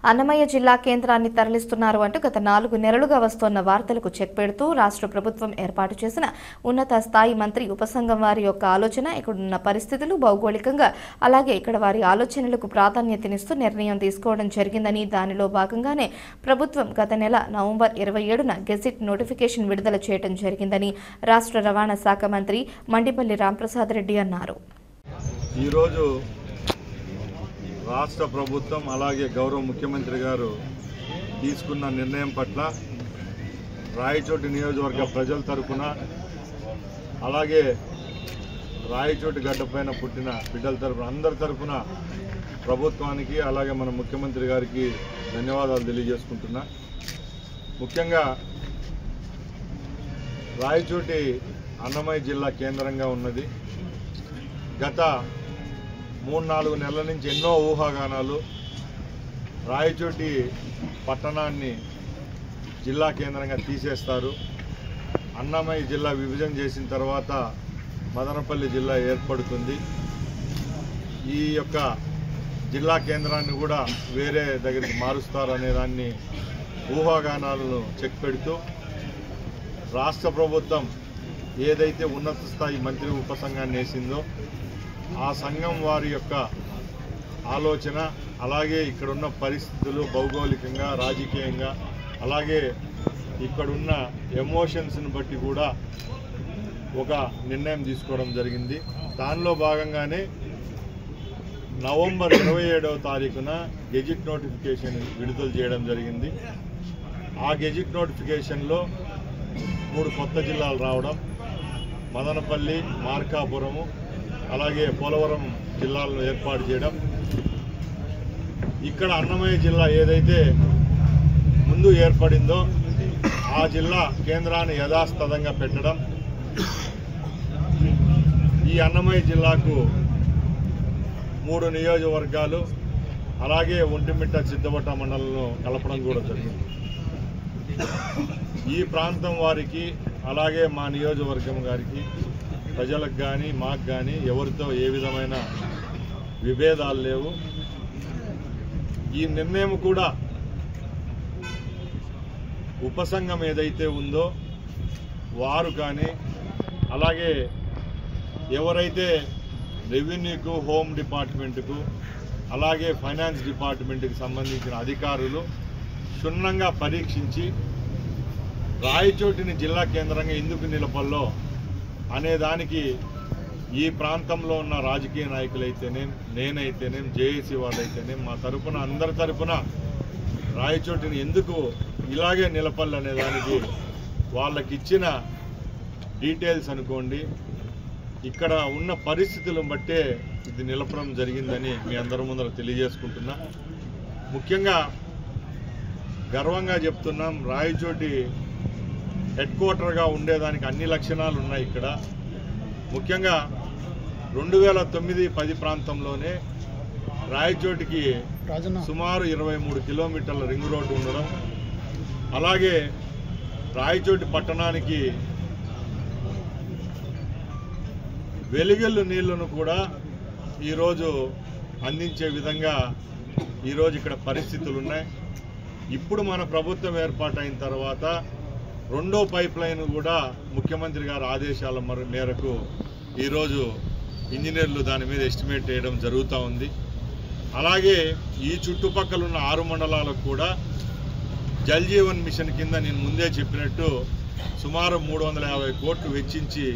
అన్నమయ్య జిల్లా కేంద్రాన్ని తరలిస్తున్నారు అంటూ గత 4 నెలలుగా వస్తోన్న వార్తలకు చెక్ పెడుతూ రాష్ట్ర ప్రభుత్వం ఏర్పాటు చేసిన ఉన్నత స్థాయి మంత్రి ఉపసంఘం వారి యొక్క ఆలోచన, ఇక్కడున్న పరిస్థితులు భౌగోళికంగా అలాగే ఇక్కడ వారి ఆలోచనలకు ప్రాధాన్యతనిస్తూ నిర్ణయం తీసుకోవడం జరిగిందని, దానిలో భాగంగానే ప్రభుత్వం గత నెల నవంబర్ 27న గెజిట్ నోటిఫికేషన్ విడుదల చేయడం జరిగిందని రాష్ట్ర రవాణా శాఖ మంత్రి మండిపల్లి రాంప్రసాద్ రెడ్డి అన్నారు. ఈరోజు రాష్ట్ర ప్రభుత్వం అలాగే గౌరవ ముఖ్యమంత్రి గారు తీసుకున్న నిర్ణయం పట్ల రాయచోటి నియోజకవర్గ ప్రజల తరపున అలాగే రాయచోటి గడ్డపైన పుట్టిన బిడ్డల తరపున అందరి తరపున ప్రభుత్వానికి అలాగే మన ముఖ్యమంత్రి గారికి ధన్యవాదాలు తెలియజేసుకుంటున్నా. ముఖ్యంగా రాయచోటి అన్నమయ్య జిల్లా కేంద్రంగా ఉన్నది. గత 3-4 నెలల నుంచి ఎన్నో ఊహాగానాలు రాయచోటి పట్టణాన్ని జిల్లా కేంద్రంగా తీసేస్తారు, అన్నమయ్య జిల్లా విభజన చేసిన తర్వాత మదనపల్లి జిల్లా ఏర్పడుతుంది, ఈ యొక్క జిల్లా కేంద్రాన్ని కూడా వేరే దగ్గరికి మారుస్తారు అనే దాన్ని ఊహాగానాలను చెక్ పెడుతూ రాష్ట్ర ప్రభుత్వం ఏదైతే ఉన్నత స్థాయి మంత్రి ఉపసంఘాన్ని వేసిందో ఆ సంఘం వారి యొక్క ఆలోచన అలాగే ఇక్కడున్న పరిస్థితులు భౌగోళికంగా రాజకీయంగా అలాగే ఇక్కడున్న ఎమోషన్స్ని బట్టి కూడా ఒక నిర్ణయం తీసుకోవడం జరిగింది. దానిలో భాగంగానే నవంబర్ 27వ తారీఖున గెజిట్ నోటిఫికేషన్ విడుదల చేయడం జరిగింది. ఆ గెజిట్ నోటిఫికేషన్లో 3 కొత్త జిల్లాలు రావడం, మదనపల్లి, మార్కాపురము అలాగే పోలవరం జిల్లాలను ఏర్పాటు చేయడం, ఇక్కడ అన్నమయ్య జిల్లా ఏదైతే ముందు ఏర్పడిందో ఆ జిల్లా కేంద్రాన్ని యథాస్థితంగా పెట్టడం, ఈ అన్నమయ్య జిల్లాకు 3 నియోజకవర్గాలు అలాగే ఒంటిమిట్ట సిద్ధవట మండలంలో కలపడం కూడా జరిగింది. ఈ ప్రాంతం వారికి అలాగే మా నియోజకవర్గం గారికి ప్రజలకు కానీ మాకు కానీ ఎవరితో ఏ విధమైన విభేదాలు లేవు. ఈ నిర్ణయం కూడా ఉపసంఘం ఏదైతే ఉందో వారు కానీ అలాగే ఎవరైతే రెవెన్యూకు, హోమ్ డిపార్ట్మెంట్కు అలాగే ఫైనాన్స్ డిపార్ట్మెంట్కి సంబంధించిన అధికారులు క్షుణ్ణంగా పరీక్షించి రాయచోటిని జిల్లా కేంద్రంగా ఎందుకు నిలపల్లో అనే దానికి ఈ ప్రాంతంలో ఉన్న రాజకీయ నాయకులైతేనేం, నేనైతేనేం, జేఏసీ వాళ్ళైతేనేం మా తరపున అందరి తరపున రాయచోటిని ఎందుకు ఇలాగే నిలపాలనే దానికి వాళ్ళకి ఇచ్చిన డీటెయిల్స్ అనుకోండి, ఇక్కడ ఉన్న పరిస్థితులను బట్టే ఇది నిలపడం జరిగిందని మీ అందరి ముందర తెలియజేసుకుంటున్నా. ముఖ్యంగా గర్వంగా చెప్తున్నాం, రాయచోటి హెడ్ క్వార్టర్గా ఉండేదానికి అన్ని లక్షణాలు ఉన్నాయి. ఇక్కడ ముఖ్యంగా 2009-10 ప్రాంతంలోనే రాయచోటికి సుమారు 23 కిలోమీటర్ల రింగ్ రోడ్డు ఉండడం, అలాగే రాయచోటి పట్టణానికి వెలిగెల్లు నీళ్లను కూడా ఈరోజు అందించే విధంగా ఈరోజు ఇక్కడ పరిస్థితులు ఉన్నాయి. ఇప్పుడు మన ప్రభుత్వం ఏర్పాటైన తర్వాత 2వ పైప్ లైన్ కూడా ముఖ్యమంత్రి గారి ఆదేశాల మేరకు ఈరోజు ఇంజనీర్లు దాని మీద ఎస్టిమేట్ చేయడం జరుగుతూ ఉంది. అలాగే ఈ చుట్టుపక్కల ఉన్న 6 మండలాలకు కూడా జల్ జీవన్ మిషన్ కింద నేను ముందే చెప్పినట్టు సుమారు 350 కోట్లు వెచ్చించి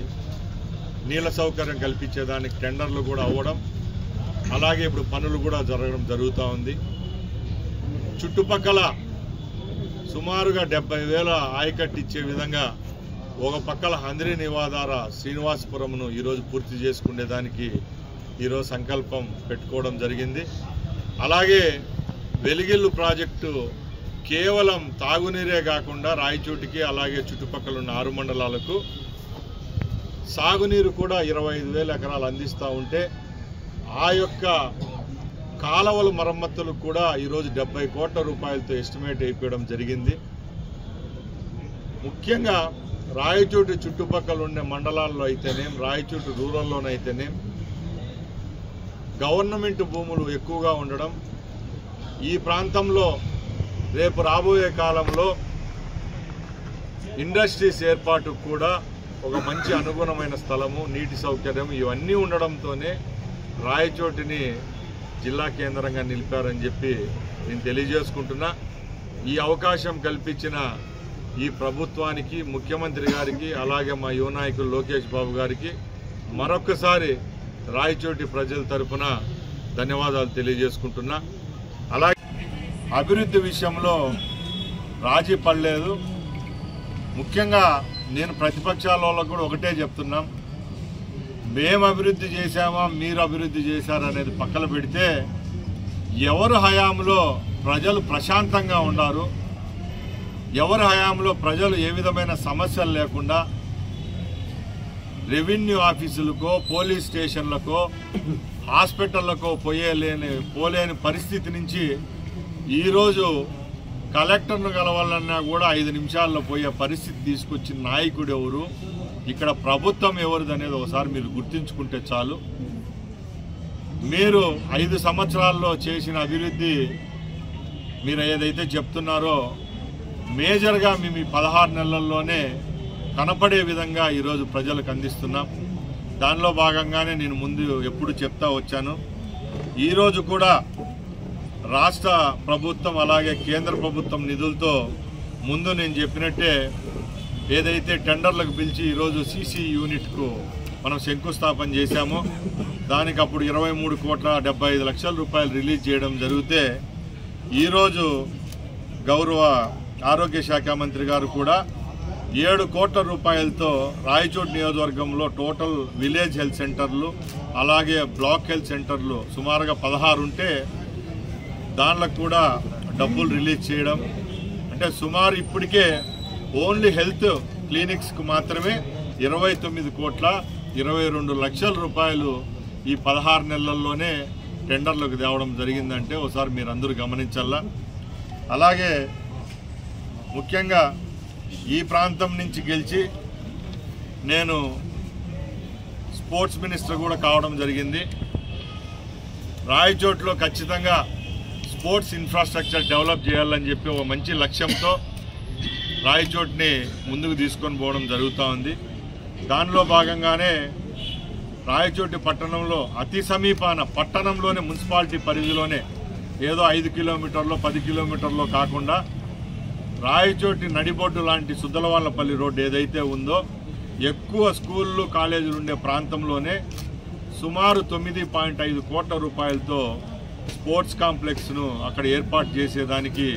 నీళ్ళ సౌకర్యం కల్పించేదానికి టెండర్లు కూడా అవ్వడం, అలాగే ఇప్పుడు పనులు కూడా జరగడం జరుగుతూ ఉంది. చుట్టుపక్కల సుమారుగా 70,000 ఆయకట్టు ఇచ్చే విధంగా ఒక పక్కల హంద్రీ నివాదార శ్రీనివాసపురంను ఈరోజు పూర్తి చేసుకునేదానికి ఈరోజు సంకల్పం పెట్టుకోవడం జరిగింది. అలాగే వెలిగిల్లు ప్రాజెక్టు కేవలం తాగునీరే కాకుండా రాయచోటికి అలాగే చుట్టుపక్కల ఉన్న 6 మండలాలకు సాగునీరు కూడా 25,000 ఎకరాలు అందిస్తూ ఉంటే ఆ యొక్క కాలవల మరమ్మతులకు కూడా ఈరోజు 70 కోట్ల రూపాయలతో ఎస్టిమేట్ అయిపోవడం జరిగింది. ముఖ్యంగా రాయచోటి చుట్టుపక్కల ఉండే మండలాల్లో అయితేనేం, రాయచోటి రూరల్లోనైతేనేం గవర్నమెంట్ భూములు ఎక్కువగా ఉండడం, ఈ ప్రాంతంలో రేపు రాబోయే కాలంలో ఇండస్ట్రీస్ ఏర్పాటుకు కూడా ఒక మంచి అనుగుణమైన స్థలము, నీటి సౌకర్యం ఇవన్నీ ఉండడంతోనే రాయచోటిని జిల్లా కేంద్రంగా నిలిపారని చెప్పి నేను తెలియజేసుకుంటున్నా. ఈ అవకాశం కల్పించిన ఈ ప్రభుత్వానికి, ముఖ్యమంత్రి గారికి, అలాగే మా యువ నాయకులు లోకేష్ బాబు గారికి మరొక్కసారి రాయచోటి ప్రజల తరఫున ధన్యవాదాలు తెలియజేసుకుంటున్నా. అలాగే అభివృద్ధి విషయంలో రాజీ పడలేదు. ముఖ్యంగా నేను ప్రతిపక్షాల వాళ్ళకు కూడా ఒకటే చెప్తున్నాం, మేము అభివృద్ధి చేశామా మీరు అభివృద్ధి చేశారనేది పక్కన పెడితే ఎవరు హయాంలో ప్రజలు ప్రశాంతంగా ఉన్నారు, ఎవరి హయాంలో ప్రజలు ఏ విధమైన సమస్యలు లేకుండా రెవెన్యూ ఆఫీసులకో, పోలీస్ స్టేషన్లకో, హాస్పిటళ్లకో పోలేని పరిస్థితి నుంచి ఈరోజు కలెక్టర్ను కలవాలన్నా కూడా 5 నిమిషాల్లో పోయే పరిస్థితి తీసుకొచ్చిన నాయకుడు ఎవరు, ఇక్కడ ప్రభుత్వం ఎవరిది అనేది ఒకసారి మీరు గుర్తించుకుంటే చాలు. మీరు 5 సంవత్సరాల్లో చేసిన అభివృద్ధి మీరు ఏదైతే చెప్తున్నారో మేజర్గా మేము ఈ 16 నెలల్లోనే కనపడే విధంగా ఈరోజు ప్రజలకు అందిస్తున్నాం. దానిలో భాగంగానే నేను ముందు ఎప్పుడు చెప్తా వచ్చాను. ఈరోజు కూడా రాష్ట్ర ప్రభుత్వం అలాగే కేంద్ర ప్రభుత్వం నిధులతో ముందు నేను చెప్పినట్టే ఏదైతే టెండర్లకు పిలిచి ఈరోజు సీసీ యూనిట్కు మనం శంకుస్థాపన చేశామో దానికి అప్పుడు 23,75,00,000 రూపాయలు రిలీజ్ చేయడం జరిగితే ఈరోజు గౌరవ ఆరోగ్య శాఖ మంత్రి గారు కూడా 7 కోట్ల రూపాయలతో రాయచోటి నియోజకవర్గంలో టోటల్ విలేజ్ హెల్త్ సెంటర్లు అలాగే బ్లాక్ హెల్త్ సెంటర్లు సుమారుగా 16 ఉంటే దానిలో కూడా డబ్బులు రిలీజ్ చేయడం అంటే సుమారు ఇప్పటికే ఓన్లీ హెల్త్ క్లినిక్స్కు మాత్రమే 29,22,00,000 రూపాయలు ఈ 16 నెలల్లోనే టెండర్లకు తేవడం జరిగిందంటే ఒకసారి మీరందరూ గమనించాలా. అలాగే ముఖ్యంగా ఈ ప్రాంతం నుంచి గెలిచి నేను స్పోర్ట్స్ మినిస్టర్ కూడా కావడం జరిగింది. రాయచోట్లో ఖచ్చితంగా స్పోర్ట్స్ ఇన్ఫ్రాస్ట్రక్చర్ డెవలప్ చేయాలని చెప్పి ఒక మంచి లక్ష్యంతో రాయచోటిని ముందుకు తీసుకొని పోవడం జరుగుతూ ఉంది. దానిలో భాగంగానే రాయచోటి పట్టణంలో అతి సమీపాన పట్టణంలోనే మున్సిపాలిటీ పరిధిలోనే ఏదో 5 కిలోమీటర్లో 10 కిలోమీటర్లో కాకుండా రాయచోటి నడిబొడ్డు లాంటి సుద్దలవాళ్లపల్లి రోడ్డు ఏదైతే ఉందో ఎక్కువ స్కూళ్ళు కాలేజీలు ఉండే ప్రాంతంలోనే సుమారు 9.5 కోట్ల రూపాయలతో స్పోర్ట్స్ కాంప్లెక్స్ను అక్కడ ఏర్పాటు చేసేదానికి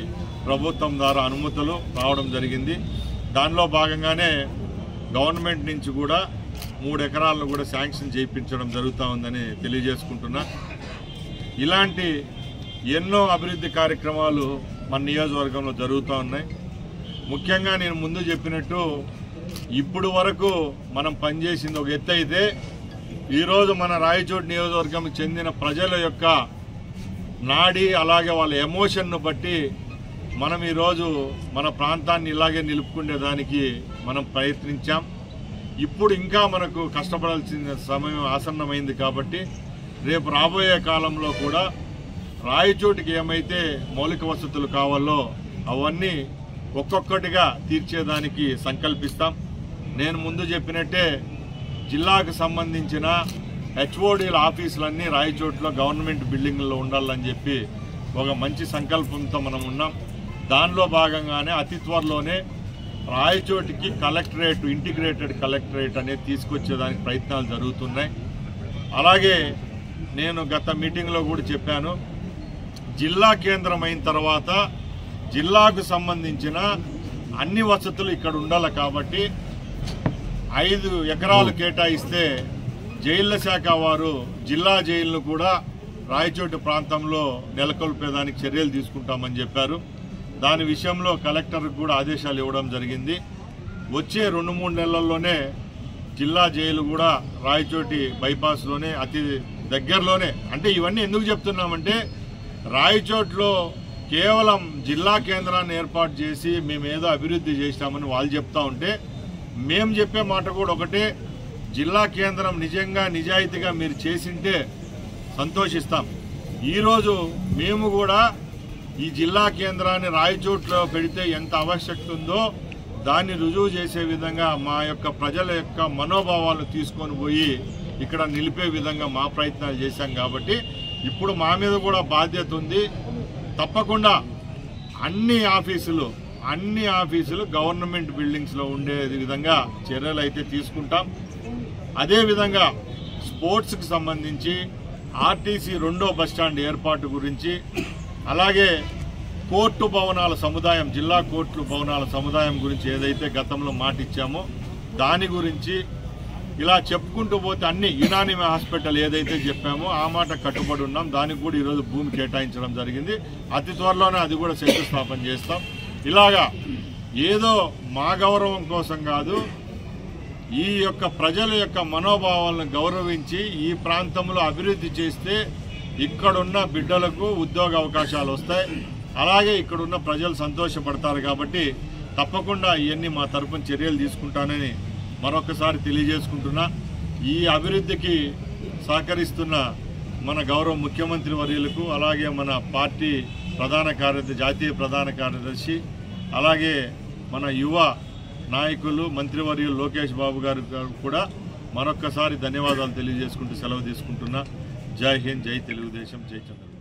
ప్రభుత్వం ద్వారా అనుమతులు రావడం జరిగింది. దానిలో భాగంగానే గవర్నమెంట్ నుంచి కూడా 3 ఎకరాలను కూడా శాంక్షన్ చేయించడం జరుగుతూ ఉందని తెలియజేసుకుంటున్నా. ఇలాంటి ఎన్నో అభివృద్ధి కార్యక్రమాలు మన నియోజకవర్గంలో జరుగుతూ ఉన్నాయి. ముఖ్యంగా నేను ముందు చెప్పినట్టు ఇప్పుడు వరకు మనం పనిచేసింది ఒక ఎత్తు అయితే ఈరోజు మన రాయచోటి నియోజకవర్గం చెందిన ప్రజల యొక్క నాడి అలాగే వాళ్ళ ఎమోషన్ను బట్టి మనం ఈరోజు మన ప్రాంతాన్ని ఇలాగే నిలుపుకునేదానికి మనం ప్రయత్నించాం. ఇప్పుడు ఇంకా మనకు కష్టపడాల్సిన సమయం ఆసన్నమైంది కాబట్టి రేపు రాబోయే కాలంలో కూడా రాయచోటికి ఏమైతే మౌలిక వసతులు కావాలో అవన్నీ ఒక్కొక్కటిగా తీర్చేదానికి సంకల్పిస్తాం. నేను ముందు చెప్పినట్టే జిల్లాకు సంబంధించిన హెచ్ఓడీల ఆఫీసులన్నీ రాయచోటిలో గవర్నమెంట్ బిల్డింగ్లో ఉండాలని చెప్పి ఒక మంచి సంకల్పంతో మనం ఉన్నాం. దానిలో భాగంగానే అతి త్వరలోనే రాయచోటికి కలెక్టరేట్, ఇంటిగ్రేటెడ్ కలెక్టరేట్ అనేది తీసుకొచ్చేదానికి ప్రయత్నాలు జరుగుతున్నాయి. అలాగే నేను గత మీటింగ్లో కూడా చెప్పాను, జిల్లా కేంద్రం అయిన తర్వాత జిల్లాకు సంబంధించిన అన్ని వసతులు ఇక్కడ ఉండాలి కాబట్టి 5 ఎకరాలు కేటాయిస్తే జైళ్ల శాఖ వారు జిల్లా జైలును కూడా రాయచోటి ప్రాంతంలో నెలకొల్పేదానికి చర్యలు తీసుకుంటామని చెప్పారు. దాని విషయంలో కలెక్టర్కి కూడా ఆదేశాలు ఇవ్వడం జరిగింది. వచ్చే 2-3 నెలల్లోనే జిల్లా జైలు కూడా రాయచోటి బైపాస్లోనే అతి దగ్గరలోనే. అంటే ఇవన్నీ ఎందుకు చెప్తున్నామంటే రాయచోట్లో కేవలం జిల్లా కేంద్రాన్ని ఏర్పాటు చేసి మేమేదో అభివృద్ధి చేస్తామని వాళ్ళు చెప్తా ఉంటే మేము చెప్పే మాట కూడా ఒకటే, జిల్లా కేంద్రం నిజంగా నిజాయితీగా మీరు చేసింటే సంతోషిస్తాం. ఈరోజు మేము కూడా ఈ జిల్లా కేంద్రాన్ని రాయచోట్లో పెడితే ఎంత ఆవశ్యకత ఉందో దాన్ని రుజువు చేసే విధంగా మా యొక్క ప్రజల యొక్క మనోభావాలను తీసుకొని పోయి ఇక్కడ నిలిపే విధంగా మా ప్రయత్నాలు చేశాం కాబట్టి ఇప్పుడు మా మీద కూడా బాధ్యత ఉంది. తప్పకుండా అన్ని ఆఫీసులు గవర్నమెంట్ బిల్డింగ్స్లో ఉండే విధంగా చర్యలు అయితే తీసుకుంటాం. అదేవిధంగా స్పోర్ట్స్కి సంబంధించి ఆర్టీసీ 2వ బస్టాండ్ ఏర్పాటు గురించి, అలాగే కోర్టు భవనాల సముదాయం, జిల్లా కోర్టు భవనాల సముదాయం గురించి ఏదైతే గతంలో మాట ఇచ్చామో దాని గురించి ఇలా చెప్పుకుంటూ పోతే అన్ని యునాని హాస్పిటల్ ఏదైతే చెప్పామో ఆ మాట కట్టుబడి ఉన్నాం. దానికి కూడా ఈరోజు భూమి కేటాయించడం జరిగింది. అతి త్వరలోనే అది కూడా శంకుస్థాపన చేస్తాం. ఇలాగా ఏదో మా గౌరవం కోసం కాదు, ఈ యొక్క ప్రజల యొక్క మనోభావాలను గౌరవించి ఈ ప్రాంతంలో అభివృద్ధి చేస్తే ఇక్కడున్న బిడ్డలకు ఉద్యోగ అవకాశాలు వస్తాయి, అలాగే ఇక్కడున్న ప్రజలు సంతోషపడతారు. కాబట్టి తప్పకుండా ఇవన్నీ మా తరపున చర్యలు తీసుకుంటానని మరొకసారి తెలియజేసుకుంటున్నా. ఈ అభివృద్ధికి సహకరిస్తున్న మన గౌరవ ముఖ్యమంత్రి వర్యులకు, అలాగే మన పార్టీ ప్రధాన కార్యదర్శి, జాతీయ ప్రధాన కార్యదర్శి, అలాగే మన యువ నాయకులు మంత్రివర్యులు లోకేష్ బాబు గారు కూడా మరొక్కసారి ధన్యవాదాలు తెలియజేసుకుంటూ సెలవు తీసుకుంటున్నా. జై హింద్, జై తెలుగుదేశం, జై చంద్రబాబు.